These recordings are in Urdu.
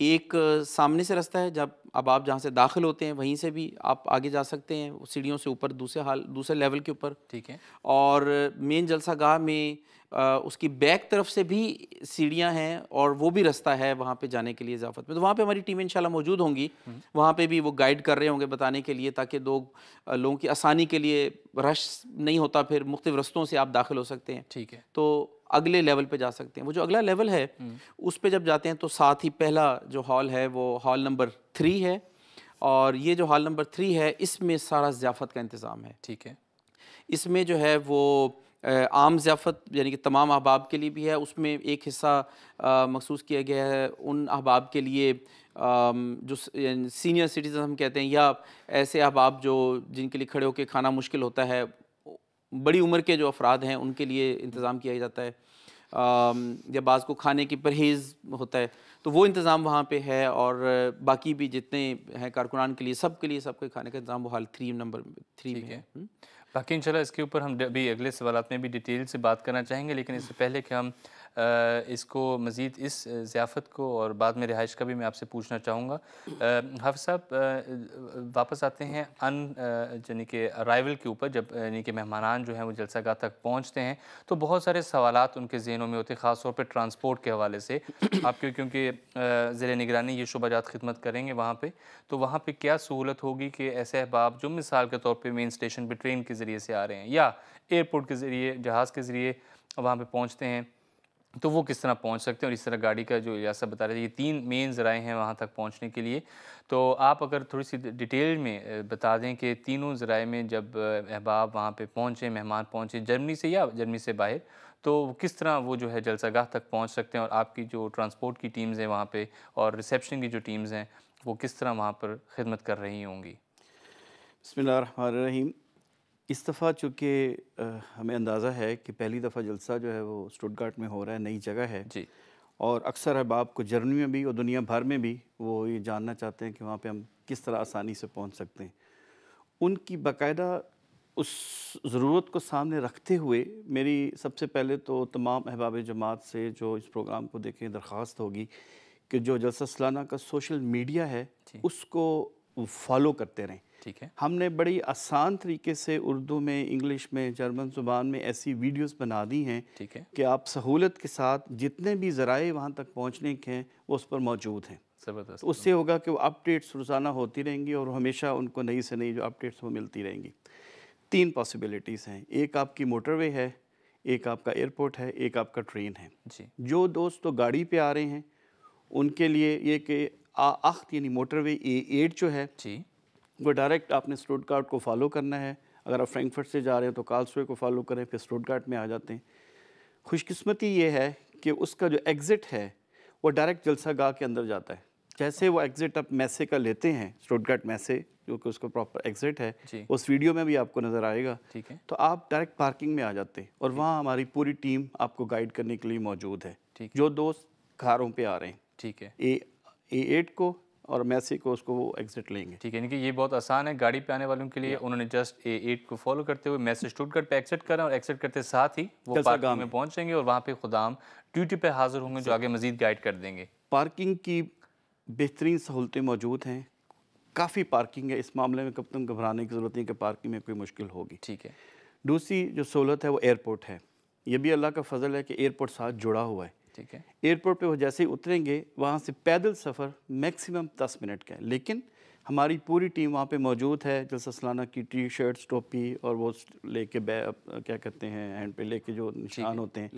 ایک سامنے سے رستہ ہے، جب اب آپ جہاں سے داخل ہوتے ہیں وہیں سے بھی آپ آگے جا سکتے ہیں سیڑھیوں سے اوپر دوسرے لیول کے اوپر. ٹھیک ہے. اور مین جلسہ گاہ میں اس کی بیک طرف سے بھی سیڑھیاں ہیں اور وہ بھی رستہ ہے وہاں پہ جانے کے لیے اضافت میں. تو وہاں پہ ہماری ٹیمیں انشاءاللہ موجود ہوں گی. وہاں پہ بھی وہ گائیڈ کر رہے ہوں گے بتانے کے لیے، تاکہ لوگوں کی آسانی کے لیے رش نہیں ہوتا، پھر مختلف رستوں سے آپ داخل ہو سکتے ہیں. ٹھیک ہے. تو اگلے لیول پہ جا سکتے ہیں. وہ جو اگلا لیول ہے اس پہ جب جاتے ہیں تو ساتھ ہی پہلا جو ہال ہے وہ ہال نمبر 3 ہے. اور یہ جو ہال نمبر 3 ہے اس میں سارا ضیافت کا انتظام ہے. ٹھیک ہے. اس میں جو ہے وہ عام ضیافت یعنی کہ تمام احباب کے لیے بھی ہے. اس میں ایک حصہ مخصوص کیا گیا ہے ان احباب کے لیے جو سینئر سٹیزن ہم کہتے ہیں، یا ایسے احباب جن کے لیے کھڑے ہو کے کھانا مشکل ہوتا ہے. بڑی عمر کے جو افراد ہیں ان کے لیے انتظام کیا جاتا ہے، یا بعض کو کھانے کی پرہیز ہوتا ہے تو وہ انتظام وہاں پہ ہے. اور باقی بھی جتنے ہیں کارکنان کے لیے سب کے کھانے کا انتظام وہ ہال 3 نمبر 3 میں ہے. باقی انشاءاللہ اس کے اوپر ہم ابھی اگلے سوالات میں بھی ڈیٹیل سے بات کرنا چاہیں گے، لیکن اس سے پہلے کہ ہم اس کو مزید اس ضیافت کو اور بعد میں رہائش کا بھی میں آپ سے پوچھنا چاہوں گا. حافظ صاحب واپس آتے ہیں یعنی کہ ارائیول کے اوپر. جب یعنی کہ مہمانان جو ہیں وہ جلسہ گاہ تک پہنچتے ہیں تو بہت سارے سوالات ان کے ذہنوں میں ہوتے ہیں، خاص طور پہ ٹرانسپورٹ کے حوالے سے. آپ کیونکہ ضلع نگرانی یہ شعبہ جات خدمت کریں گے وہاں پہ، تو وہاں پہ کیا سہولت ہوگی کہ ایسے احباب جو مثال کے طور پہ مین اسٹیشن پہ ٹرین کے ذریعے سے آ رہے ہیں یا ایئرپورٹ کے ذریعے جہاز کے ذریعے وہاں پہ پہنچتے ہیں، تو وہ کس طرح پہنچ سکتے ہیں؟ اور اس طرح گاڑی کا جو ریاست بتا رہے تھے، یہ 3 مین ذرائع ہیں وہاں تک پہنچنے کے لیے. تو آپ اگر تھوڑی سی ڈیٹیل میں بتا دیں کہ تینوں ذرائع میں جب احباب وہاں پہ پہنچے، مہمان پہنچے جرمنی سے یا جرمنی سے باہر، تو کس طرح وہ جو ہے جلسہ گاہ تک پہنچ سکتے ہیں، اور آپ کی جو ٹرانسپورٹ کی ٹیمز ہیں وہاں پہ اور ریسیپشن کی جو ٹیمز ہیں وہ کس طرح وہاں پر خدمت کر رہی ہوں گی؟ بسم اللہ الرحمن الرحیم. اس دفعہ چونکہ ہمیں اندازہ ہے کہ پہلی دفعہ جلسہ جو ہے وہ اسٹوٹگارٹ میں ہو رہا ہے، نئی جگہ ہے جی. اور اکثر احباب کو جرمنی میں بھی اور دنیا بھر میں بھی وہ یہ جاننا چاہتے ہیں کہ وہاں پہ ہم کس طرح آسانی سے پہنچ سکتے ہیں. ان کی باقاعدہ اس ضرورت کو سامنے رکھتے ہوئے میری سب سے پہلے تو تمام احباب جماعت سے جو اس پروگرام کو دیکھیں درخواست ہوگی کہ جو جلسہ سالانہ کا سوشل میڈیا ہے اس کو فالو کرتے رہیں. ٹھیک ہے. ہم نے بڑی آسان طریقے سے اردو میں، انگلش میں، جرمن زبان میں ایسی ویڈیوز بنا دی ہیں ٹھیک ہے. کہ آپ سہولت کے ساتھ جتنے بھی ذرائع وہاں تک پہنچنے کے ہیں وہ اس پر موجود ہیں. زبردست. اس سے ہوگا کہ وہ اپڈیٹس روزانہ ہوتی رہیں گی اور ہمیشہ ان کو نئی سے نئی جو اپڈیٹس وہ ملتی رہیں گی. 3 پاسبلٹیز ہیں. ایک آپ کی موٹر وے ہے، ایک آپ کا ایئرپورٹ ہے، ایک آپ کا ٹرین ہے. جی. جو دوست تو گاڑی پہ آ رہے ہیں ان کے لیے یہ کہ اخت یعنی موٹر وے A8 جو ہے جی وہ ڈائریکٹ آپ نے اسٹوٹگارٹ کو فالو کرنا ہے. اگر آپ فرینکفرٹ سے جا رہے ہیں تو کارلسروے کو فالو کریں، پھر اسٹوٹگارٹ میں آ جاتے ہیں. خوش قسمتی یہ ہے کہ اس کا جو ایگزٹ ہے وہ ڈائریکٹ جلسہ گاہ کے اندر جاتا ہے. جیسے وہ ایگزٹ آپ میسے کا لیتے ہیں، اسٹوٹگارٹ میسے جو کہ اس کا پراپر ایگزٹ ہے، اس ویڈیو میں بھی آپ کو نظر آئے گا. ٹھیک ہے. تو آپ ڈائریکٹ پارکنگ میں آ جاتے ہیں اور وہاں ہماری پوری ٹیم آپ کو گائیڈ کرنے کے لیے موجود ہے. جو دوست کاروں پہ آ رہے ہیں ٹھیک ہے A8 کو اور میسے کو اس کو وہ ایگزٹ لیں گے. ٹھیک ہے. یعنی کہ یہ بہت آسان ہے گاڑی پہ آنے والوں کے لیے. انہوں نے جسٹ A8 کو فالو کرتے ہوئے میسے اسٹوٹگارٹ پہ ایکسٹ کرا اور ایکسٹ کرتے ساتھ ہی وہ پارکنگ میں پہنچیں گے اور وہاں پہ خدام ڈیوٹی پہ حاضر ہوں گے جو آگے مزید گائیڈ کر دیں گے. پارکنگ کی بہترین سہولتیں موجود ہیں، کافی پارکنگ ہے. اس معاملے میں کب تک گھبرانے کی ضرورت نہیں کہ پارکنگ میں کوئی مشکل ہوگی. ٹھیک ہے. دوسری جو سہولت ہے وہ ایئرپورٹ ہے. یہ بھی اللہ کا فضل ہے کہ ایئرپورٹ ساتھ جڑا ہوا ہے. ٹھیک ہے. ایئرپورٹ پہ وہ جیسے ہی اتریں گے وہاں سے پیدل سفر میکسیمم 10 منٹ کا ہے، لیکن ہماری پوری ٹیم وہاں پہ موجود ہے. جلسہ سالانہ کی ٹی شرٹس، ٹوپی اور وہ لے کے کیا کہتے ہیں ہینڈ پہ لے کے جو نشان ہوتے ہیں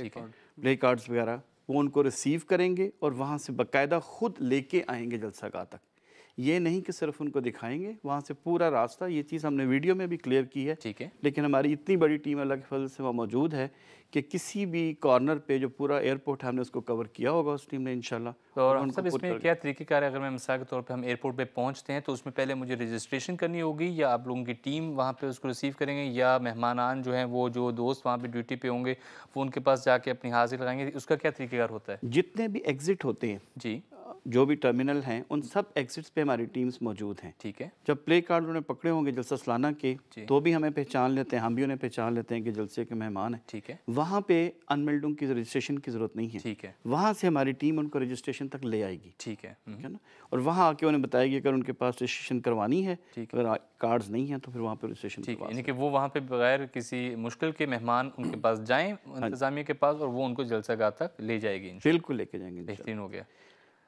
پلے کارڈز وغیرہ، وہ ان کو ریسیو کریں گے اور وہاں سے باقاعدہ خود لے کے آئیں گے جلسہ گاہ تک. یہ نہیں کہ صرف ان کو دکھائیں گے، وہاں سے پورا راستہ، یہ چیز ہم نے ویڈیو میں بھی کلیئر کی ہے. ٹھیک ہے. لیکن ہماری اتنی بڑی ٹیم اللہ کے فضل سے وہاں موجود ہے کہ کسی بھی کارنر پہ جو پورا ایئرپورٹ ہے ہم نے اس کو کور کیا ہوگا اس ٹیم نے انشاءاللہ. اور سب اس میں کیا طریقہ کار ہے؟ اگر میں مثال کے طور پہ ہم ایئرپورٹ پہ پہنچتے ہیں تو اس میں پہلے مجھے رجسٹریشن کرنی ہوگی یا آپ لوگوں کی ٹیم وہاں پہ اس کو ریسیو کریں گے، یا مہمانان جو ہیں وہ جو دوست وہاں پہ ڈیوٹی پہ ہوں گے وہ ان کے پاس جا کے اپنی حاضری لگائیں گے؟ اس کا کیا طریقہ کار ہوتا ہے؟ جتنے بھی ایگزٹ ہوتے ہیں جی جو بھی ٹرمینل ہیں ان سب ایگزٹس پہ ہماری ٹیمز موجود ہیں. ٹھیک ہے. جب پلے کارڈ انہوں نے پکڑے ہوں گے جلسہ سالانہ کے تو بھی ہمیں پہچان لیتے ہیں, ہم بھی انہیں پہچان لیتے ہیں کہ جلسے کے مہمان ہیں. ٹھیک ہے. وہاں پہ انمیلڈوں کی رجسٹریشن کی ضرورت نہیں ہے. ٹھیک ہے. وہاں سے ہماری ٹیم ان کو رجسٹریشن تک لے آئے گی. ٹھیک ہے. ٹھیک ہے نا, اور وہاں آ کے انہیں بتائے گی اگر ان کے پاس رجسٹریشن کروانی ہے, اگر کارڈز نہیں ہیں تو پھر وہاں پہ رجسٹریشن ٹھیک ہے. یعنی کہ وہ وہاں پہ بغیر کسی مشکل کے مہمان ان کے پاس جائیں انتظامیہ کے پاس, اور وہ ان کو جلسہ گاہ تک لے جائے گی. بالکل لے کے جائیں گے. بہترین ہو گیا.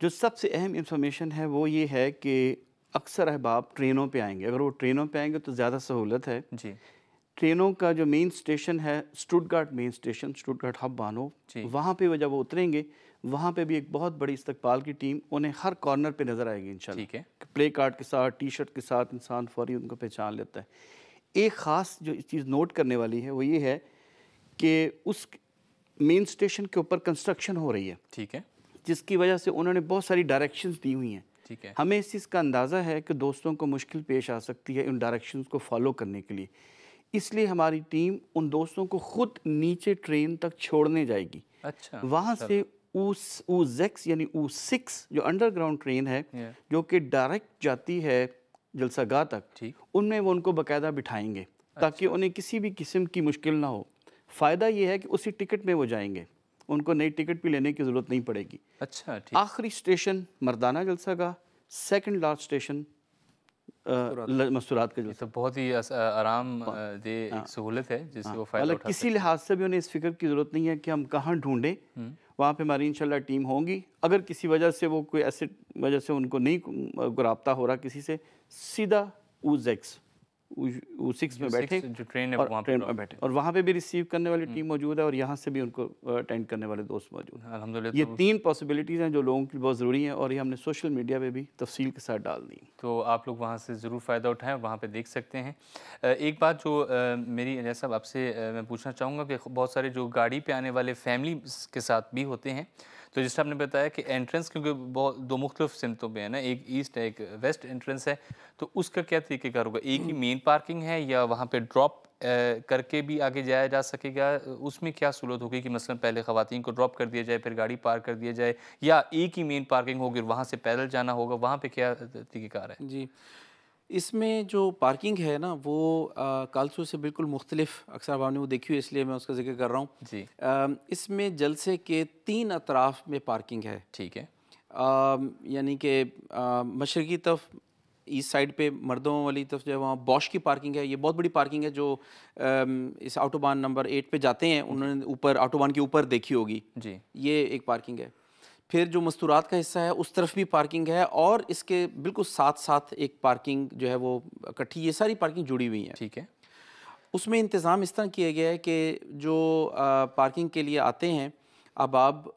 جو سب سے اہم انفارمیشن ہے وہ یہ ہے کہ اکثر احباب ٹرینوں پہ آئیں گے. اگر وہ ٹرینوں پہ آئیں گے تو زیادہ سہولت ہے. جی. ٹرینوں کا جو مین اسٹیشن ہے اسٹوٹگارٹ مین اسٹیشن, اسٹوٹگارٹ ہب بانو, وہاں پہ وہ جب وہ اتریں گے وہاں پہ بھی ایک بہت بڑی استقبال کی ٹیم انہیں ہر کارنر پہ نظر آئے گی انشاءاللہ. ٹھیک ہے. پلے کارڈ کے ساتھ, ٹی شرٹ کے ساتھ انسان فوری ان کو پہچان لیتا ہے. ایک خاص جو چیز نوٹ کرنے والی ہے وہ یہ ہے کہ اس مین اسٹیشن کے اوپر کنسٹرکشن ہو رہی ہے. ٹھیک ہے. جس کی وجہ سے انہوں نے بہت ساری ڈائریکشنز دی ہوئی ہیں. ٹھیک ہے. ہمیں اس چیز کا اندازہ ہے کہ دوستوں کو مشکل پیش آ سکتی ہے ان ڈائریکشنز کو فالو کرنے کے لیے, اس لیے ہماری ٹیم ان دوستوں کو خود نیچے ٹرین تک چھوڑنے جائے گی. اچھا. وہاں سے او6 یعنی او6 جو انڈر گراؤنڈ ٹرین ہے جو کہ ڈائریکٹ جاتی ہے جلسہ گاہ تک, ان میں وہ ان کو باقاعدہ بٹھائیں گے تاکہ انہیں کسی بھی قسم کی مشکل نہ ہو. فائدہ یہ ہے کہ اسی ٹکٹ میں وہ جائیں گے, ان کو نئی ٹکٹ بھی لینے کی ضرورت نہیں پڑے گی. اچھا. ٹھیک. آخری اسٹیشن مردانہ جلسہ گاہ, سیکنڈ لاسٹ اسٹیشن مستورات کا جلسہ. تو بہت ہی آرام دہ ایک سہولت ہے جس سے وہ فائدہ اٹھا سکتے ہیں. کسی لحاظ سے بھی انہیں اس فکر کی ضرورت نہیں ہے کہ ہم کہاں ڈھونڈیں, وہاں پہ ہماری انشاءاللہ ٹیم ہوں گی. اگر کسی وجہ سے وہ کوئی ایسے وجہ سے ان کو نہیں رابطہ ہو رہا کسی سے, سیدھا او6 میں بیٹھے جو ٹرین ہے اور وہاں ٹرین میں بیٹھے, اور وہاں پہ بھی ریسیو کرنے والی ٹیم موجود ہے اور یہاں سے بھی ان کو اٹینڈ کرنے والے دوست موجود ہیں. الحمدللہ. یہ 3 پاسبلٹیز ہیں جو لوگوں کی بہت ضروری ہیں اور یہ ہم نے سوشل میڈیا پہ بھی تفصیل کے ساتھ ڈال دی. تو آپ لوگ وہاں سے ضرور فائدہ اٹھائیں اور وہاں پہ دیکھ سکتے ہیں. ایک بات جو میری انیس صاحب آپ سے میں پوچھنا چاہوں گا کہ بہت سارے جو گاڑی پہ آنے والے فیملی کے ساتھ بھی ہوتے ہیں, تو جس طرح آپ نے بتایا کہ انٹرنس کیونکہ بہت 2 مختلف سمتوں پہ ہے نا, ایک ایسٹ ہے ایک ویسٹ انٹرنس ہے, تو اس کا کیا طریقہ کار ہوگا؟ ایک ہی مین پارکنگ ہے یا وہاں پہ ڈراپ کر کے بھی آگے جایا جا سکے گا؟ اس میں کیا سہولت ہوگی کہ مثلا پہلے خواتین کو ڈراپ کر دیا جائے پھر گاڑی پارک کر دیا جائے, یا ایک ہی مین پارکنگ ہوگی اور وہاں سے پیدل جانا ہوگا؟ وہاں پہ کیا طریقہ کار ہے؟ جی, اس میں جو پارکنگ ہے نا وہ کالسو سے بالکل مختلف, اکثر آپ نے وہ دیکھی ہوئی اس لیے میں اس کا ذکر کر رہا ہوں. جی. اس میں جلسے کے 3 اطراف میں پارکنگ ہے. ٹھیک ہے. یعنی کہ مشرقی طرف ایسٹ سائڈ پہ مردوں والی طرف جو ہے وہاں بوش کی پارکنگ ہے. یہ بہت بڑی پارکنگ ہے جو اس آٹوبان نمبر 8 پہ جاتے ہیں, انہوں نے اوپر آٹوبان کے اوپر دیکھی ہوگی. جی. یہ ایک پارکنگ ہے. پھر جو مستورات کا حصہ ہے اس طرف بھی پارکنگ ہے, اور اس کے بالکل ساتھ ساتھ ایک پارکنگ جو ہے وہ اکٹھی, یہ ساری پارکنگ جڑی ہوئی ہیں. ٹھیک ہے. اس میں انتظام اس طرح کیا گیا ہے کہ جو پارکنگ کے لیے آتے ہیں احباب,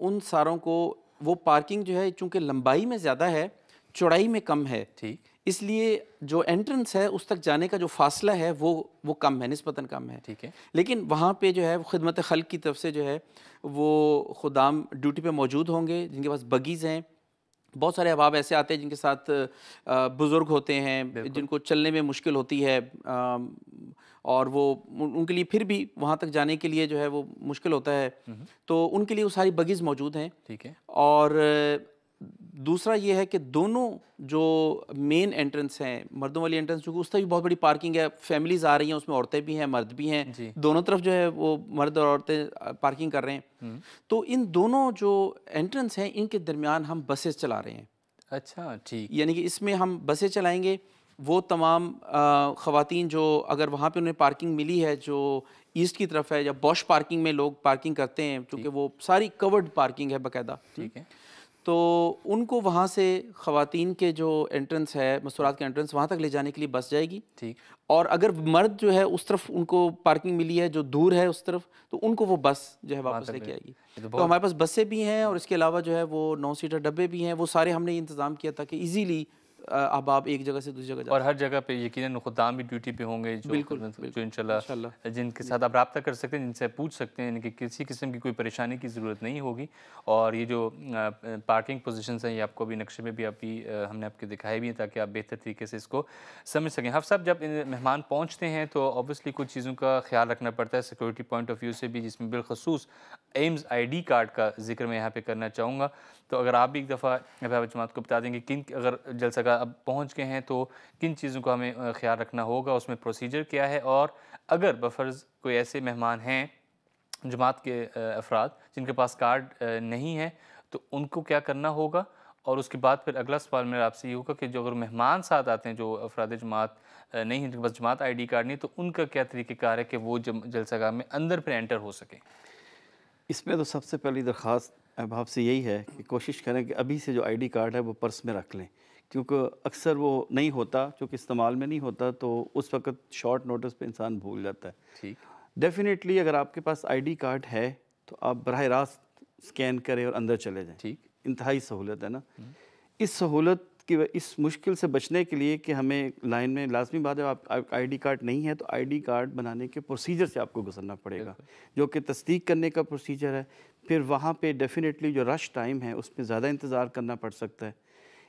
ان ساروں کو وہ پارکنگ جو ہے چونکہ لمبائی میں زیادہ ہے چوڑائی میں کم ہے, ٹھیک, اس لیے جو انٹرنس ہے اس تک جانے کا جو فاصلہ ہے وہ کم ہے, نسبتاً کم ہے. ٹھیک ہے. لیکن وہاں پہ جو ہے خدمت خلق کی طرف سے جو ہے وہ خدام ڈیوٹی پہ موجود ہوں گے جن کے پاس بگیز ہیں. بہت سارے احباب ایسے آتے ہیں جن کے ساتھ بزرگ ہوتے ہیں, جن کو چلنے میں مشکل ہوتی ہے, اور وہ ان کے لیے پھر بھی وہاں تک جانے کے لیے جو ہے وہ مشکل ہوتا ہے, تو ان کے لیے وہ ساری بگیز موجود ہیں. ٹھیک ہے. اور دوسرا یہ ہے کہ دونوں جو مین انٹرنس ہیں, مردوں والی انٹرنس جو کہ اس طرح بھی بہت بڑی پارکنگ ہے, فیملیز آ رہی ہیں, اس میں عورتیں بھی ہیں مرد بھی ہیں, دونوں طرف جو ہے وہ مرد اور عورتیں پارکنگ کر رہے ہیں. تو ان دونوں جو انٹرنس ہیں ان کے درمیان ہم بسیں چلا رہے ہیں. اچھا, ٹھیک. یعنی کہ اس میں ہم بسیں چلائیں گے. وہ تمام خواتین جو اگر وہاں پہ انہیں پارکنگ ملی ہے جو ایسٹ کی طرف ہے یا بوش پارکنگ میں لوگ پارکنگ کرتے ہیں, کیونکہ وہ ساری کورڈ پارکنگ ہے باقاعدہ. ٹھیک ہے. تو ان کو وہاں سے خواتین کے جو انٹرنس ہے مستورات کے انٹرنس وہاں تک لے جانے کے لیے بس جائے گی. ٹھیک. اور اگر مرد جو ہے اس طرف ان کو پارکنگ ملی ہے جو دور ہے اس طرف, تو ان کو وہ بس جو ہے واپس لے کے آئے گی. تو ہمارے پاس بسیں بھی ہیں اور اس کے علاوہ جو ہے وہ 9 سیٹر ڈبے بھی ہیں. وہ سارے ہم نے انتظام کیا تھا کہ ایزیلی اب آپ ایک جگہ سے دوسری جگہ اور ہر جگہ پہ یقیناً خدام بھی ڈیوٹی پہ ہوں گے جو جو انشاءاللہ جن کے ساتھ آپ رابطہ کر سکتے ہیں، جن سے پوچھ سکتے ہیں، یعنی کہ کسی قسم کی کوئی پریشانی کی ضرورت نہیں ہوگی. اور یہ جو پارکنگ پوزیشنز ہیں یہ آپ کو بھی نقشے میں بھی ہم نے آپ کے دکھائے بھی ہیں تاکہ آپ بہتر طریقے سے اس کو سمجھ سکیں. حافظ صاحب، جب مہمان پہنچتے ہیں تو اوبویسلی کچھ چیزوں کا خیال رکھنا پڑتا ہے سیکورٹی پوائنٹ آف ویو سے بھی، جس میں بالخصوص ایمز آئی ڈی کارڈ کا ذکر میں یہاں پہ کرنا چاہوں گا. تو اگر آپ بھی ایک دفعہ احباب جماعت کو بتا دیں کہ اگر جلسہ کا اب پہنچ گئے ہیں تو کن چیزوں کا ہمیں خیال رکھنا ہوگا، اس میں پروسیجر کیا ہے، اور اگر بفرض کوئی ایسے مہمان ہیں جماعت کے افراد جن کے پاس کارڈ نہیں ہے تو ان کو کیا کرنا ہوگا. اور اس کے بعد پھر اگلا سوال میرا آپ سے یہ ہوگا کہ جو اگر مہمان ساتھ آتے ہیں جو افراد جماعت نہیں ہیں، جن کے پاس جماعت آئی ڈی کارڈ نہیں، تو ان کا کیا طریقہ کار ہے کہ وہ جلسہ گاہ میں اندر پھر انٹر ہو سکیں. اس میں تو سب سے پہلی درخواست احباب سے یہی ہے کہ کوشش کریں کہ ابھی سے جو آئی ڈی کارڈ ہے وہ پرس میں رکھ لیں، کیونکہ اکثر وہ نہیں ہوتا، چونکہ استعمال میں نہیں ہوتا تو اس وقت شارٹ نوٹس پہ انسان بھول جاتا ہے. ٹھیک. ڈیفینیٹلی اگر آپ کے پاس آئی ڈی کارڈ ہے تو آپ براہ راست اسکین کریں اور اندر چلے جائیں. ٹھیک. انتہائی سہولت ہے نا. اس سہولت کی اس مشکل سے بچنے کے لیے کہ ہمیں لائن میں لازمی بات ہے، آپ آئی ڈی کارڈ نہیں ہے تو آئی ڈی کارڈ بنانے کے پروسیجر سے آپ کو گزرنا پڑے گا، جو کہ تصدیق کرنے کا پروسیجر ہے. پھر وہاں پہ ڈیفینیٹلی جو رش ٹائم ہے اس میں زیادہ انتظار کرنا پڑ سکتا ہے.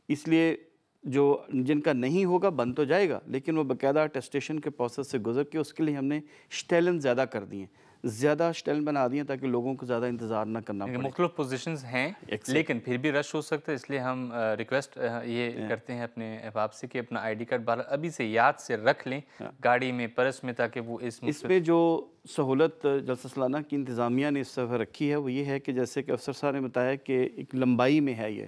اس لیے جو جن کا نہیں ہوگا بن تو جائے گا، لیکن وہ باقاعدہ اٹیسٹیشن کے پروسیس سے گزر کے اس کے لیے ہم نے شٹیلن زیادہ کر دی ہیں، زیادہ شٹیلن بنا دی ہیں تاکہ لوگوں کو زیادہ انتظار نہ کرنا پڑے. مختلف پوزیشنز ہیں لیکن پھر بھی رش ہو سکتا ہے، اس لیے ہم ریکویسٹ یہ کرتے ہیں اپنے احباب سے کہ اپنا آئی ڈی کارڈ باہر ابھی سے یاد سے رکھ لیں گاڑی میں، پرس میں، تاکہ وہ اس میں جو سہولت جلسہ سالانہ کی انتظامیہ نے اس دفعہ رکھی ہے وہ یہ ہے کہ جیسے کہ افسر صاحب نے بتایا کہ ایک لمبائی میں ہے یہ،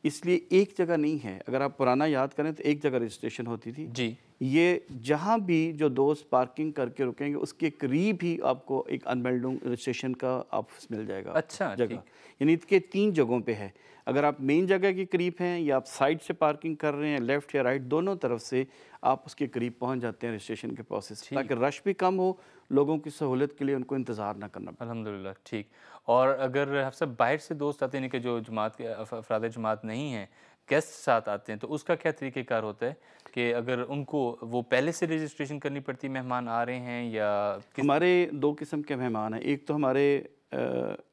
اس لیے ایک جگہ نہیں ہے. اگر آپ پرانا یاد کریں تو ایک جگہ رجسٹریشن ہوتی تھی. جی. یہ جہاں بھی جو دوست پارکنگ کر کے رکیں گے اس کے قریب ہی آپ کو ایک انمیلڈنگ رجسٹریشن کا آفس مل جائے گا. اچھا جگہ یعنی کہ 3 جگہوں پہ ہے. اگر آپ مین جگہ کے قریب ہیں یا آپ سائڈ سے پارکنگ کر رہے ہیں، لیفٹ یا رائٹ دونوں طرف سے آپ اس کے قریب پہنچ جاتے ہیں رجسٹریشن کے پروسیس، تاکہ رش بھی کم ہو، لوگوں کی سہولت کے لیے ان کو انتظار نہ کرنا پڑے. الحمدللہ. ٹھیک. اور اگر حفصہ باہر سے دوست آتے ہیں کہ جو جماعت کے افراد جماعت نہیں ہیں، گیسٹ ساتھ آتے ہیں، تو اس کا کیا طریقہ کار ہوتا ہے کہ اگر ان کو وہ پہلے سے رجسٹریشن کرنی پڑتی ہے، مہمان آ رہے ہیں یا ہمارے 2 قسم کے مہمان ہیں. ایک تو ہمارے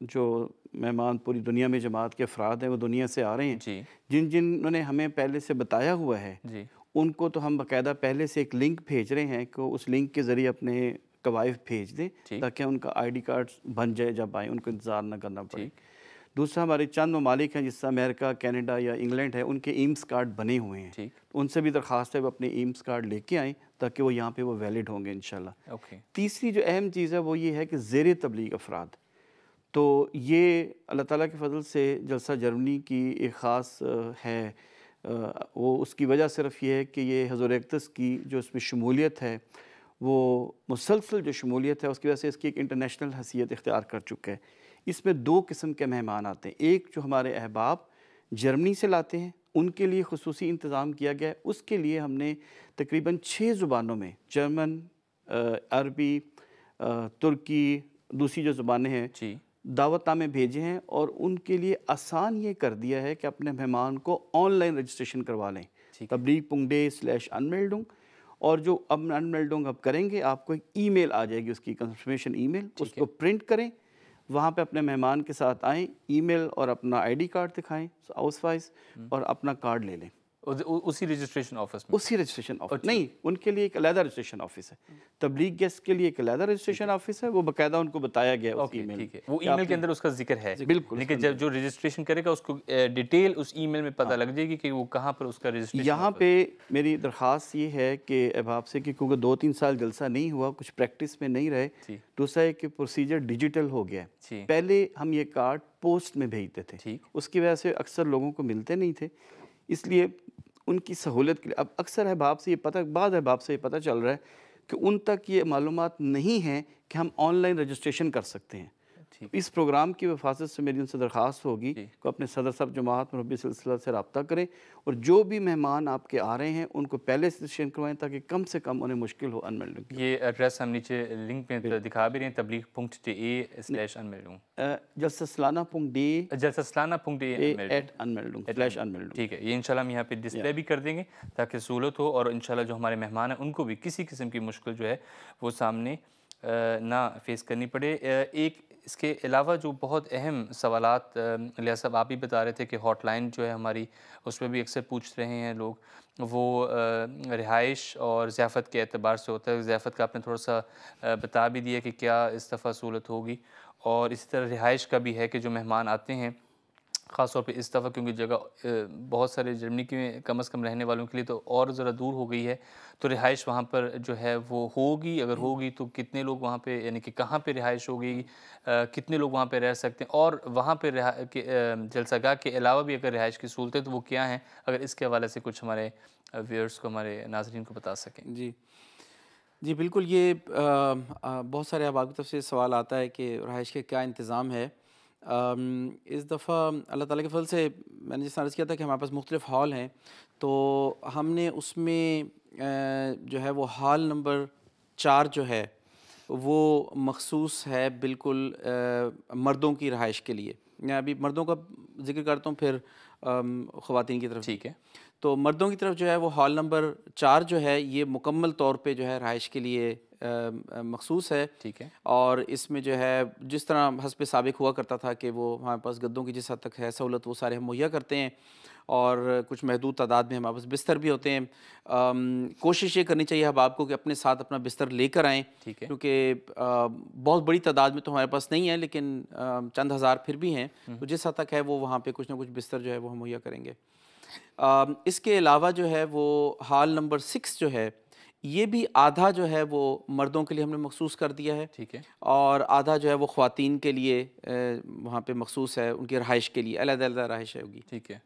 جو مہمان پوری دنیا میں جماعت کے افراد ہیں وہ دنیا سے آ رہے ہیں. جی. جنہوں نے ہمیں پہلے سے بتایا ہوا ہے جی. ان کو تو ہم باقاعدہ پہلے سے ایک لنک بھیج رہے ہیں کہ اس لنک کے ذریعے اپنے قوائف بھیج دیں تاکہ ان کا آئی ڈی کارڈ بن جائے، جب آئیں ان کو انتظار نہ کرنا پڑے. دوسرا ہمارے چند ممالک ہیں جس سے امریکہ، کینیڈا یا انگلینڈ ہے، ان کے ایمز کارڈ بنے ہوئے ہیں. ان سے بھی درخواست ہے وہ اپنے ایمز کارڈ لے کے آئیں تاکہ وہ یہاں پہ وہ ویلڈ ہوں گے انشاءاللہ. تیسری جو اہم چیز ہے وہ یہ ہے کہ زیر تبلیغ افراد، تو یہ اللہ تعالیٰ کے فضل سے جلسہ جرمنی کی ایک خاص ہے. وہ اس کی وجہ صرف یہ ہے کہ یہ حضور اقدس کی جو اس میں شمولیت ہے، وہ مسلسل جو شمولیت ہے اس کی وجہ سے اس کی ایک انٹرنیشنل حیثیت اختیار کر چکا ہے. اس میں 2 قسم کے مہمان آتے ہیں. ایک جو ہمارے احباب جرمنی سے لاتے ہیں ان کے لیے خصوصی انتظام کیا گیا ہے. اس کے لیے ہم نے تقریباً 6 زبانوں میں، جرمن، عربی، ترکی، دوسری جو زبانیں ہیں، دعوت نامے بھیجے ہیں اور ان کے لیے آسان یہ کر دیا ہے کہ اپنے مہمان کو آن لائن رجسٹریشن کروا لیں. تبلیغ.de/unmeldung. اور جو اب unmeldung اب کریں گے آپ کو ایک ای میل آ جائے گی، اس کی کنفرمیشن ای میل، اس کو پرنٹ کریں، وہاں پہ اپنے مہمان کے ساتھ آئیں، ای میل اور اپنا آئی ڈی کارڈ دکھائیں ہاؤس وائز اور اپنا کارڈ لے لیں. اسی رجسٹریشن آفس میں؟ اسی رجسٹریشن آفس نہیں، ان کے لیے ایک علیحدہ رجسٹریشن آفس ہے. تبلیغ گیسٹ کے لیے ایک علیحدہ رجسٹریشن آفس ہے، وہ باقاعدہ ان کو بتایا گیا ہے اس ای میل. وہ ای میل کے اندر اس کا ذکر ہے. بالکل. لیکن جب جو رجسٹریشن کرے گا اس کو ڈیٹیل اس ای میل میں پتہ لگ جائے گی کہ وہ کہاں پر اس کا رجسٹریشن. یہاں پہ میری درخواست یہ ہے کہ احباب سے کہ کیونکہ 2-3 سال جلسہ نہیں ہوا، کچھ پریکٹس میں نہیں رہے، دوسرا ہے کہ پروسیجر ڈیجیٹل ہو گیا ہے. پہلے ہم یہ کارڈ پوسٹ میں بھیجتے تھے، اس کی وجہ سے اکثر لوگوں کو ملتے نہیں تھے. اس لیے ان کی سہولت کے لیے اب اکثر احباب سے یہ پتہ، بعض احباب سے یہ پتہ چل رہا ہے کہ ان تک یہ معلومات نہیں ہیں کہ ہم آن لائن رجسٹریشن کر سکتے ہیں. اس پروگرام کی حفاظت سے میری ان سے درخواست ہوگی کہ اپنے صدر صاحب جماعت مربی سلسلہ سے رابطہ کریں اور جو بھی مہمان آپ کے آ رہے ہیں ان کو پہلے سے رجسٹریشن کروائیں تاکہ کم سے کم انہیں مشکل ہو انمیلڈنگ کی۔ یہ ایڈریس ہم نیچے لنک پہ دکھا بھی رہے ہیں، تبلیغ.TA/unmeldung، جلسہ سلانہ.de جلسہ سلانہ.de/unmeldung، ٹھیک ہے۔ یہ انشاءاللہ ہم یہاں پہ ڈسپلے بھی کر دیں گے تاکہ سہولت ہو، اور انشاءاللہ جو ہمارے مہمان ہیں ان کو بھی کسی قسم کی مشکل جو ہے وہ سامنے نہ فیس کرنی پڑے۔ ایک اس کے علاوہ جو بہت اہم سوالات لیا صاحب آپ بھی بتا رہے تھے کہ ہاٹ لائن جو ہے ہماری، اس پہ بھی اکثر پوچھ رہے ہیں لوگ، وہ رہائش اور ضیافت کے اعتبار سے ہوتا ہے۔ ضیافت کا آپ نے تھوڑا سا بتا بھی دیا کہ کیا اس دفعہ سہولت ہوگی، اور اسی طرح رہائش کا بھی ہے کہ جو مہمان آتے ہیں خاص طور پہ اس دفعہ کیونکہ جگہ بہت سارے جرمنی کے کم از کم رہنے والوں کے لیے تو اور ذرا دور ہو گئی ہے، تو رہائش وہاں پر جو ہے وہ ہوگی، اگر ہوگی تو کتنے لوگ وہاں پہ، یعنی کہ کہاں پہ رہائش ہوگی، کتنے لوگ وہاں پہ رہ سکتے ہیں، اور وہاں پہ جلسہ گاہ کے علاوہ بھی اگر رہائش کی سہولتیں تو وہ کیا ہیں، اگر اس کے حوالے سے کچھ ہمارے ویورز کو، ہمارے ناظرین کو بتا سکیں۔ جی بالکل، یہ بہت سارے احباب کی طرف سے سوال آتا ہے کہ رہائش کے کیا انتظام ہے۔ اس دفعہ اللہ تعالیٰ کے فضل سے میں نے جس عرض کیا تھا کہ ہمارے پاس مختلف ہال ہیں، تو ہم نے اس میں جو ہے وہ ہال نمبر 4 جو ہے وہ مخصوص ہے بالکل مردوں کی رہائش کے لیے۔ میں ابھی مردوں کا ذکر کرتا ہوں، پھر خواتین کی طرف۔ ٹھیک ہے۔ تو مردوں کی طرف جو ہے وہ ہال نمبر 4 جو ہے یہ مکمل طور پہ جو ہے رہائش کے لیے مخصوص ہے۔ ٹھیک ہے۔ اور اس میں جو ہے جس طرح حسب سابق ہوا کرتا تھا کہ وہ ہمارے پاس گدوں کی جس حد تک ہے سہولت وہ سارے ہم مہیا کرتے ہیں، اور کچھ محدود تعداد میں ہمارے پاس بستر بھی ہوتے ہیں۔ کوشش یہ کرنی چاہیے احباب کو کہ اپنے ساتھ اپنا بستر لے کر آئیں، کیونکہ بہت بڑی تعداد میں تو ہمارے پاس نہیں ہے، لیکن چند ہزار پھر بھی ہیں، تو جس حد تک ہے وہ وہاں پہ کچھ نہ کچھ بستر جو ہے وہ ہم مہیا کریں گے۔ اس کے علاوہ جو ہے وہ ہال نمبر 6 جو ہے یہ بھی آدھا جو ہے وہ مردوں کے لیے ہم نے مخصوص کر دیا ہے، ٹھیک ہے، اور آدھا جو ہے وہ خواتین کے لیے وہاں پہ مخصوص ہے، ان کی رہائش کے لیے علیحدہ علیحدہ رہائش ہوگی۔ ٹھیک ہے۔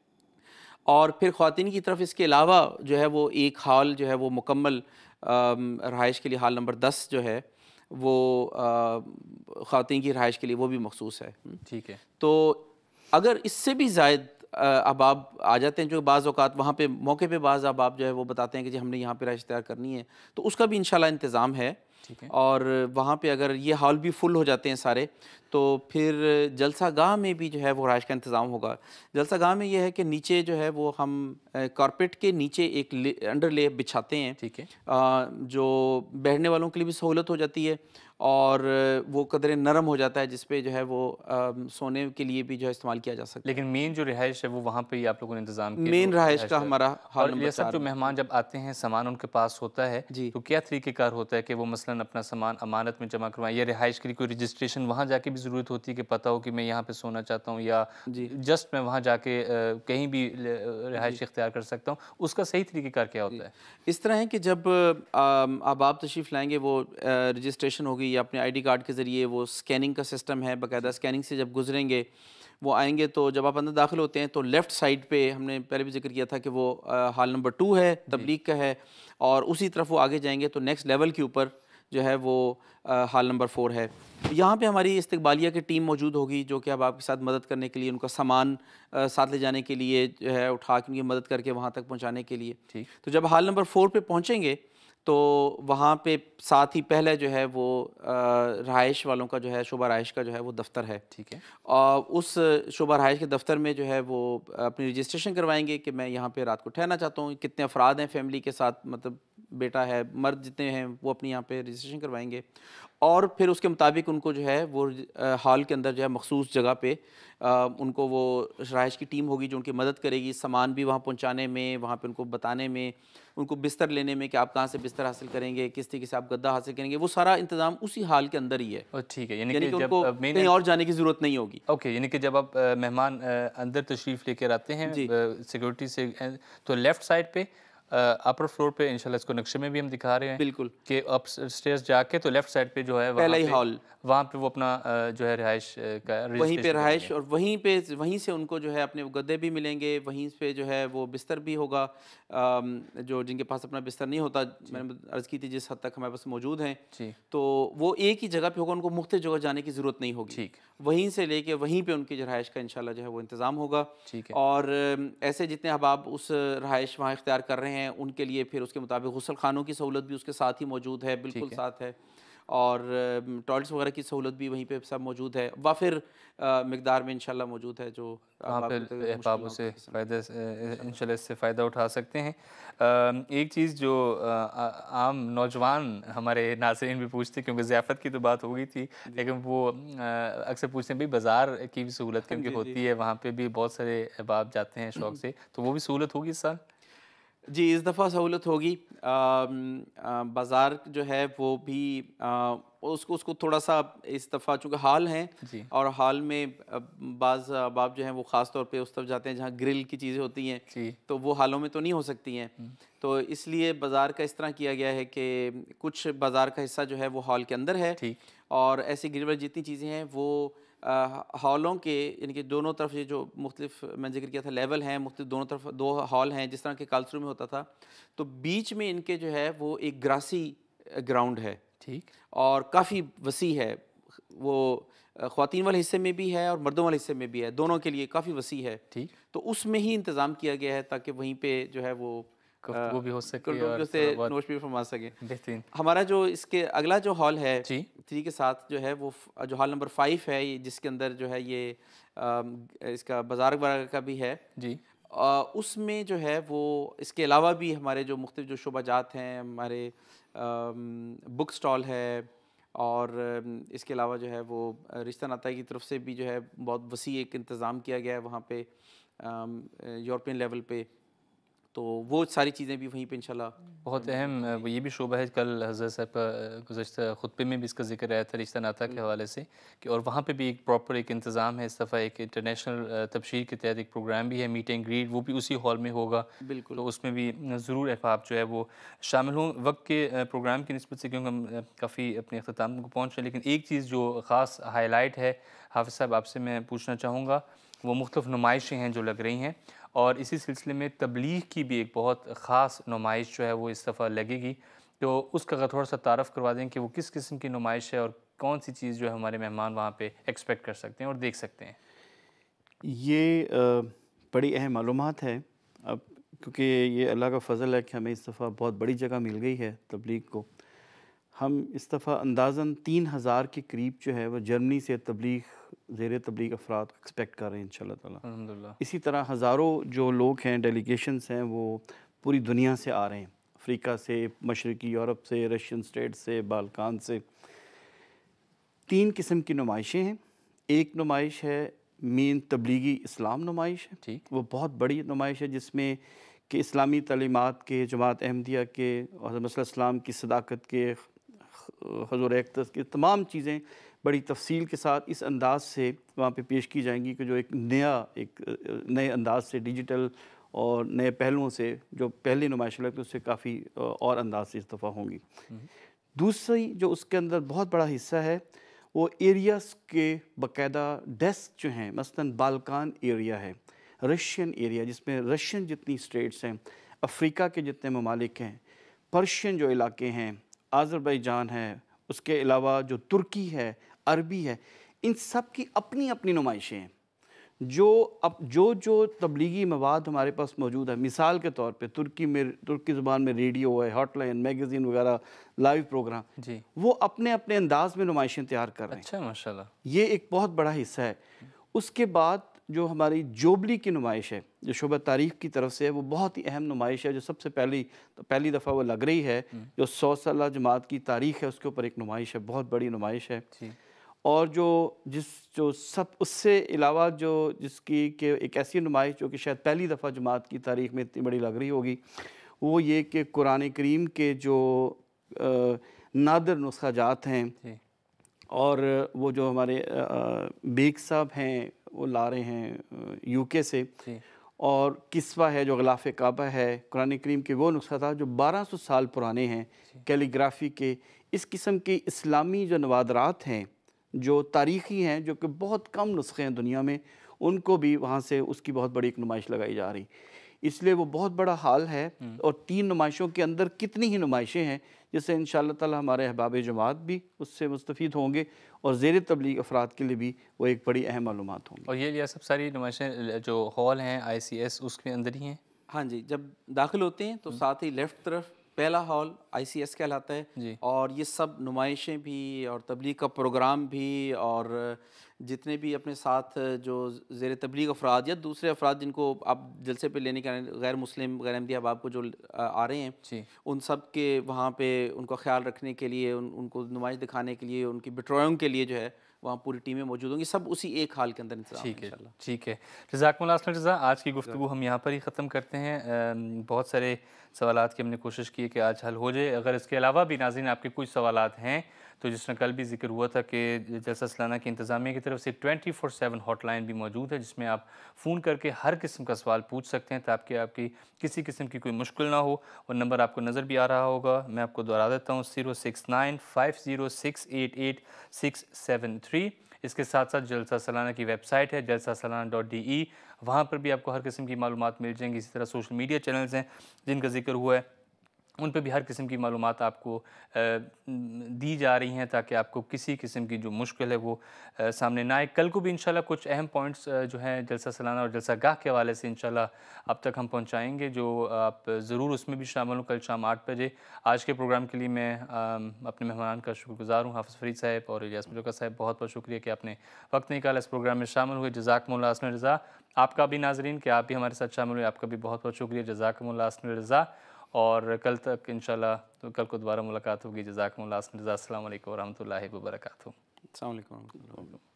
اور پھر خواتین کی طرف اس کے علاوہ جو ہے وہ ایک ہال جو ہے وہ مکمل رہائش کے لیے ہال نمبر 10 جو ہے وہ خواتین کی رہائش کے لیے وہ بھی مخصوص ہے۔ ٹھیک ہے۔ تو اگر اس سے بھی زائد احباب آ جاتے ہیں، جو بعض اوقات وہاں پہ موقع پہ بعض احباب جو ہے وہ بتاتے ہیں کہ جی ہم نے یہاں پہ رہائش تیار کرنی ہے، تو اس کا بھی انشاءاللہ انتظام ہے۔ اور وہاں پہ اگر یہ ہال بھی فل ہو جاتے ہیں سارے، تو پھر جلسہ گاہ میں بھی جو ہے وہ رہائش کا انتظام ہوگا۔ جلسہ گاہ میں یہ ہے کہ نیچے جو ہے وہ ہم کارپیٹ کے نیچے ایک انڈر لے بچھاتے ہیں، ٹھیک ہے، جو بیٹھنے والوں کے لیے بھی سہولت ہو جاتی ہے، اور وہ قدرے نرم ہو جاتا ہے جس پہ جو ہے وہ سونے کے لیے بھی جو ہے استعمال کیا جا سکتا ہے۔ لیکن مین جو رہائش ہے وہ وہاں پہ ہی آپ لوگوں نے انتظام کیا؟ مین رہائش کا ہمارا اور یہ سب جو مہمان جب آتے ہیں سامان ان کے پاس ہوتا ہے، تو کیا طریقہ کار ہوتا ہے کہ وہ مثلاً اپنا سامان امانت میں جمع کروائیں، یا رہائش کے لیے کوئی رجسٹریشن وہاں جا کے بھی ضرورت ہوتی ہے کہ پتہ ہو کہ میں یہاں پہ سونا چاہتا ہوں، یا جسٹ میں وہاں جا کے کہیں بھی رہائش اختیار کر سکتا ہوں؟ اس کا صحیح طریقہ کار کیا ہوتا ہے؟ اس طرح ہے کہ جب احباب تشریف لائیں گے، وہ رجسٹریشن ہوگی یا اپنے آئی ڈی کارڈ کے ذریعے، وہ سکیننگ کا سسٹم ہے باقاعدہ، سکیننگ سے جب گزریں گے وہ آئیں گے، تو جب آپ اندر داخل ہوتے ہیں تو لیفٹ سائڈ پہ ہم نے پہلے بھی ذکر کیا تھا کہ وہ ہال نمبر 2 ہے، تبلیغ کا ہے، اور اسی طرف وہ آگے جائیں گے تو نیکسٹ لیول کے اوپر جو ہے وہ ہال نمبر 4 ہے۔ یہاں پہ ہماری استقبالیہ کی ٹیم موجود ہوگی جو کہ اب آپ کے ساتھ مدد کرنے کے لیے، ان کا سامان ساتھ لے جانے کے لیے جو ہے اٹھا کے ان کی مدد کر کے وہاں تک پہنچانے کے لیے۔ تو جب ہال نمبر 4 پہ پہنچیں گے تو وہاں پہ ساتھ ہی پہلے جو ہے وہ رہائش والوں کا جو ہے شعبہ رہائش کا جو ہے وہ دفتر ہے، ٹھیک ہے، اور اس شعبہ رہائش کے دفتر میں جو ہے وہ اپنی رجسٹریشن کروائیں گے کہ میں یہاں پہ رات کو ٹھہرنا چاہتا ہوں، کتنے افراد ہیں فیملی کے ساتھ، مطلب بیٹا ہے، مرد جتنے ہیں وہ اپنی یہاں پہ رجسٹریشن کروائیں گے، اور پھر اس کے مطابق ان کو جو ہے وہ ہال کے اندر جو ہے مخصوص جگہ پہ ان کو وہ رہائش کی ٹیم ہوگی جو ان کی مدد کرے گی، سامان بھی وہاں پہنچانے میں، وہاں پہ ان کو بتانے میں، ان کو بستر لینے میں کہ آپ کہاں سے بستر حاصل کریں گے، کس طریقے سے آپ گدا حاصل کریں گے، وہ سارا انتظام اسی ہال کے اندر ہی ہے۔ ٹھیک ہے، یعنی کہ کہ ان کو کہیں اور جانے کی ضرورت نہیں ہوگی۔ اوکے، یعنی کہ جب آپ مہمان اندر تشریف لے کر آتے ہیں سیکورٹی سے، تو لیفٹ سائڈ پہ اپر فلور پہ انشاءاللہ اس کو نقشے میں بھی ہم دکھا رہے ہیں بالکل کہ اپ اسٹیئرز جا کے تو لیفٹ سائڈ پہ جو ہے پہلا ہی ہال، وہاں پہ وہ اپنا جو ہے رہائش کا وہیں رجسٹریشن پہ کریں رہائش، گے۔ اور وہیں سے ان کو جو ہے اپنے گدے بھی ملیں گے، وہیں پہ جو ہے وہ بستر بھی ہوگا، جو جن کے پاس اپنا بستر نہیں ہوتا، میں نے عرض کی تھی جس حد تک ہمارے پاس موجود ہیں، جی تو وہ ایک ہی جگہ پہ ہوگا، ان کو مختلف جگہ جانے کی ضرورت نہیں ہوگی، ٹھیک وہیں سے لے کے وہیں پہ ان کی رہائش کا انشاءاللہ جو ہے وہ انتظام ہوگا۔ ٹھیک ہے اور ایسے جتنے احباب اس رہائش وہاں اختیار کر رہے ہیں ان کے لیے پھر اس کے مطابق غسل خانوں کی سہولت بھی اس کے ساتھ ہی موجود ہے، بالکل ٹھیک ہے ساتھ ہے، اور ٹوائلٹس وغیرہ کی سہولت بھی وہیں پہ سب موجود ہے، وافر مقدار میں انشاءاللہ موجود ہے، جو وہاں پہ مشکل احباب نہ ہو اسے کسی قسم۔ فائدہ انشاءاللہ اس سے فائدہ اٹھا سکتے ہیں۔ ایک چیز جو عام نوجوان ہمارے ناظرین بھی پوچھتے ہیں، کیونکہ ضیافت کی تو بات ہو گئی تھی، لیکن وہ اکثر پوچھتے ہیں بھئی بازار کی بھی سہولت کیونکہ ہوتی ہے، وہاں پہ بھی بہت سارے احباب جاتے ہیں شوق سے، تو وہ بھی سہولت ہوگی اس سال؟ جی اس دفعہ سہولت ہوگی، بازار جو ہے وہ بھی اس کو تھوڑا سا اس دفعہ چونکہ ہال ہیں، جی اور ہال میں بعض احباب جو ہیں وہ خاص طور پہ اس طرف جاتے ہیں جہاں گرل کی چیزیں ہوتی ہیں، جی تو وہ ہالوں میں تو نہیں ہو سکتی ہیں، تو اس لیے بازار کا اس طرح کیا گیا ہے کہ کچھ بازار کا حصہ جو ہے وہ ہال کے اندر ہے، ٹھیک اور ایسی گرل والی جتنی چیزیں ہیں وہ ہالوں کے یعنی کہ دونوں طرف یہ جو مختلف میں ذکر کیا تھا لیول ہیں، مختلف دونوں طرف دو ہال ہیں جس طرح کہ کالسرو میں ہوتا تھا، تو بیچ میں ان کے جو ہے وہ ایک گراسی گراؤنڈ ہے ٹھیک اور کافی وسیع ہے، وہ خواتین والے حصے میں بھی ہے اور مردوں والے حصے میں بھی ہے، دونوں کے لیے کافی وسیع ہے، ٹھیک تو اس میں ہی انتظام کیا گیا ہے تاکہ وہیں پہ جو ہے وہ گفتگو بھی ہو سکے کنٹرول اور بھی تھوڑا سے بہت نوش بھی فرما سکیں۔ بہترین۔ ہمارا جو اس کے اگلا جو ہال ہے جی 3 کے ساتھ جو ہے وہ جو ہال نمبر 5 ہے، جس کے اندر جو ہے یہ اس کا بازار وغیرہ کا بھی ہے، جی اس میں جو ہے وہ اس کے علاوہ بھی ہمارے جو مختلف جو شعبہ جات ہیں، ہمارے بک سٹال ہے، اور اس کے علاوہ جو ہے وہ رشتہ ناطہ کی طرف سے بھی جو ہے بہت وسیع ایک انتظام کیا گیا ہے وہاں پہ یورپین لیول پہ، تو وہ ساری چیزیں بھی وہیں پہ انشاءاللہ بہت اہم وہ یہ بھی شعبہ ہے، کل حضرت صاحب کا گزشتہ خطبے میں بھی اس کا ذکر آیا تھا رشتہ ناطہ کے حوالے سے، کہ اور وہاں پہ بھی ایک پراپر ایک انتظام ہے، اس دفعہ ایک انٹرنیشنل تبشیر کے تحت ایک پروگرام بھی ہے، میٹ اینڈ گریٹ، وہ بھی اسی ہال میں ہوگا، بالکل تو اس میں بھی ضرور احباب جو ہے وہ شامل ہوں۔ وقت کے پروگرام کی نسبت سے کیونکہ ہم کافی اپنے اختتام کو پہنچ رہے ہیں، لیکن ایک چیز جو خاص ہائی لائٹ ہے حافظ صاحب آپ سے میں پوچھنا چاہوں گا، وہ مختلف نمائشیں ہیں جو لگ رہی ہیں، اور اسی سلسلے میں تبلیغ کی بھی ایک بہت خاص نمائش جو ہے وہ اس دفعہ لگے گی، تو اس کا تھوڑا سا تعارف کروا دیں کہ وہ کس قسم کی نمائش ہے اور کون سی چیز جو ہے ہمارے مہمان وہاں پہ ایکسپیکٹ کر سکتے ہیں اور دیکھ سکتے ہیں۔ یہ بڑی اہم معلومات ہے، اب کیونکہ یہ اللہ کا فضل ہے کہ ہمیں اس دفعہ بہت بڑی جگہ مل گئی ہے تبلیغ کو، ہم اس دفعہ اندازاً 3000 کے قریب جو ہے وہ جرمنی سے زیر تبلیغ افراد ایکسپیکٹ کر رہے ہیں انشاءاللہ تعالیٰ۔ الحمدللہ اسی طرح ہزاروں جو لوگ ہیں ڈیلیگیشنز ہیں وہ پوری دنیا سے آ رہے ہیں، افریقہ سے، مشرقی یورپ سے، رشین سٹیٹ سے، بالکان سے۔ 3 قسم کی نمائشیں ہیں، ایک نمائش ہے مین تبلیغی اسلام نمائش ہے، ٹھیک وہ بہت بڑی نمائش ہے جس میں کہ اسلامی تعلیمات کے، جماعت احمدیہ کے اور مسئلہ اسلام کی صداقت کے، حضور اقدس کی تمام چیزیں بڑی تفصیل کے ساتھ اس انداز سے وہاں پہ پیش کی جائیں گی کہ جو ایک نئے انداز سے، ڈیجیٹل اور نئے پہلوؤں سے، جو پہلی نمائش لگتی ہے اس سے کافی اور انداز سے اس دفعہ ہوں گی۔ دوسری جو اس کے اندر بہت بڑا حصہ ہے وہ ایریاز کے باقاعدہ ڈیسک جو ہیں، مثلاً بالکان ایریا ہے، رشین ایریا جس میں رشین جتنی اسٹیٹس ہیں، افریقہ کے جتنے ممالک ہیں، پرشین جو علاقے ہیں، آذربائیجان ہے، اس کے علاوہ جو ترکی ہے، عربی ہے، ان سب کی اپنی اپنی نمائشیں ہیں، جو تبلیغی مواد ہمارے پاس موجود ہے، مثال کے طور پہ ترکی زبان میں ریڈیو ہے، ہاٹ لائن، میگزین وغیرہ، لائیو پروگرام، جی وہ اپنے اپنے انداز میں نمائشیں تیار کر رہے ہیں۔ اچھا ماشاءاللہ یہ ایک بہت بڑا حصہ ہے۔ اس کے بعد جو ہماری جوبلی کی نمائش ہے، جو شعبہ تاریخ کی طرف سے ہے، وہ بہت ہی اہم نمائش ہے، جو سب سے پہلی دفعہ وہ لگ رہی ہے، جو 100 سالہ جماعت کی تاریخ ہے اس کے اوپر ایک نمائش ہے، بہت بڑی نمائش ہے۔ جی اور اس سے علاوہ جس کی کہ ایک ایسی نمائش جو کہ شاید پہلی دفعہ جماعت کی تاریخ میں اتنی بڑی لگ رہی ہوگی، وہ یہ کہ قرآن کریم کے جو نادر نسخہ جات ہیں، جی اور وہ جو ہمارے بیگ صاحب ہیں وہ لا رہے ہیں UK سے، جی اور کسوہ ہے جو غلاف کعبہ ہے، قرآن کریم کے وہ نسخہ جو 1200 سال پرانے ہیں کیلیگرافی کے. اس قسم کے اسلامی جو نوادرات ہیں جو تاریخی ہیں، جو کہ بہت کم نسخے ہیں دنیا میں، ان کو بھی وہاں سے اس کی بہت بڑی ایک نمائش لگائی جا رہی. اس لیے وہ بہت بڑا حال ہے. اور 3 نمائشوں کے اندر کتنی ہی نمائشیں ہیں جس سے انشاءاللہ تعالی ہمارے احباب جماعت بھی اس سے مستفید ہوں گے اور زیر تبلیغ افراد کے لیے بھی وہ ایک بڑی اہم معلومات ہوں گی. اور یہ سب ساری نمائشیں جو ہال ہیں ICS اس کے اندر ہی ہیں؟ ہاں جی، جب داخل ہوتے ہیں تو ساتھ ہی لیفٹ طرف پہلا ہال ICS کہلاتا ہے. جی. اور یہ سب نمائشیں بھی اور تبلیغ کا پروگرام بھی اور جتنے بھی اپنے ساتھ جو زیر تبلیغ افراد یا دوسرے افراد جن کو آپ جلسے پہ لینے کے غیر مسلم غیر احمدی احباب کو جو آ رہے ہیں جی. ان سب کے وہاں پہ ان کا خیال رکھنے کے لیے، ان کو نمائش دکھانے کے لیے، ان کی بٹروئنگ کے لیے جو ہے وہاں پوری ٹیمیں موجود ہوں گی. سب اسی ایک ہال کے اندر انتظام ہے انشاءاللہ. ٹھیک ہے. جزاکم اللہ خیر جزا. آج کی گفتگو ہم یہاں پر ہی ختم کرتے ہیں. بہت سارے سوالات کی ہم نے کوشش کی کہ آج حل ہو جائے. اگر اس کے علاوہ بھی ناظرین آپ کے کچھ سوالات ہیں تو جس میں کل بھی ذکر ہوا تھا کہ جلسہ سالانہ کی انتظامیہ کی طرف سے 24/7 ہاٹ لائن بھی موجود ہے جس میں آپ فون کر کے ہر قسم کا سوال پوچھ سکتے ہیں تاکہ آپ کی کسی قسم کی کوئی مشکل نہ ہو. اور نمبر آپ کو نظر بھی آ رہا ہوگا، میں آپ کو دہرا دیتا ہوں 06950688673. اس کے ساتھ ساتھ جلسہ سالانہ کی ویب سائٹ ہے جلسہ سالانہ.de، وہاں پر بھی آپ کو ہر قسم کی معلومات مل جائیں گی. اسی طرح سوشل میڈیا چینلز ہیں جن کا ذکر ہوا ہے، ان پہ بھی ہر قسم کی معلومات آپ کو دی جا رہی ہیں تاکہ آپ کو کسی قسم کی جو مشکل ہے وہ سامنے نہ آئے. کل کو بھی انشاءاللہ کچھ اہم پوائنٹس جو ہیں جلسہ سالانہ اور جلسہ گاہ کے حوالے سے انشاءاللہ اب تک ہم پہنچائیں گے، جو آپ ضرور اس میں بھی شامل ہوں کل شام 8 بجے. آج کے پروگرام کے لیے میں اپنے مہمان کا شکر گزار ہوں، حافظ فرید صاحب اور الیاس ملوکا صاحب. بہت بہت شکریہ کہ آپ نے وقت نکالا اس پروگرام میں شامل ہوئے. جزاکم اللہ احسن الجزا. آپ کا بھی ناظرین کہ آپ بھی ہمارے ساتھ شامل ہوئے، آپ کا بھی بہت بہت شکریہ. جزاکم اللہ احسن الجزا. اور کل تک انشاءاللہ کل کو دوبارہ ملاقات ہوگی. جزاکم اللہ احسن الجزا. السلام علیکم ورحمۃ اللہ وبرکاتہ. السلام علیکم ورحمۃ اللہ.